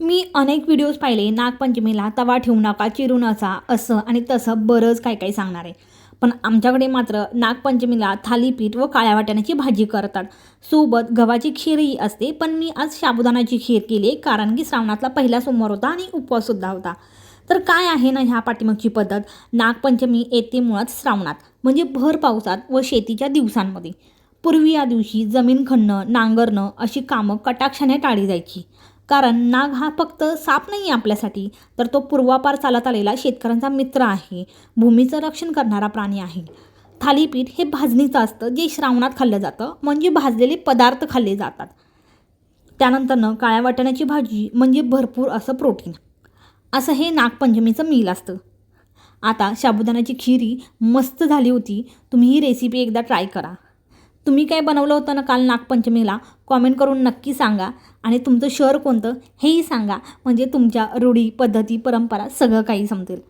मी अनेक व्हिडिओज पाहिले नागपंचमीला तवा ठेवू नका, चिरू नका, असं आणि तसं बरंच काय काही सांगणार आहे. पण आमच्याकडे मात्र नागपंचमीला थालीपीठ व काळ्या वाटाण्याची भाजी करतात. सोबत गव्हाची खीरही असते. पण मी आज साबुदाण्याची खीर केली आहे, कारण की श्रावणातला पहिला सोमवार होता आणि उपवाससुद्धा होता. तर काय आहे ना ह्या पाठीमागची पद्धत. नागपंचमी येते मुळात श्रावणात, म्हणजे भर पावसात व शेतीच्या दिवसांमध्ये. पूर्वी या दिवशी जमीन खणणं, नांगरणं अशी कामं कटाक्षाने टाळली जायची. कारण नाग हा फक्त साप नाही आहे आपल्यासाठी, तर तो पूर्वापार चालत आलेला शेतकऱ्यांचा मित्र आहे. भूमीचं रक्षण करणारा प्राणी आहे. थालीपीठ हे भाजणीचं असतं, जे श्रावणात खाल्लं जातं, म्हणजे भाजलेले पदार्थ खाल्ले जातात. त्यानंतरनं काळ्या वाटाण्याची भाजी म्हणजे भरपूर असं प्रोटीन. असं हे नागपंचमीचं मील असतं. आता साबुदाण्याची खीर मस्त झाली होती. तुम्ही ही रेसिपी एकदा ट्राय करा. तुम्ही काय बनवलं होतं ना काल नागपंचमीला, कॉमेंट करून नक्की सांगा. आणि तुमचं शहर कोणतं हेही सांगा, म्हणजे तुमच्या रूढी, पद्धती, परंपरा सगळं काही समजेल.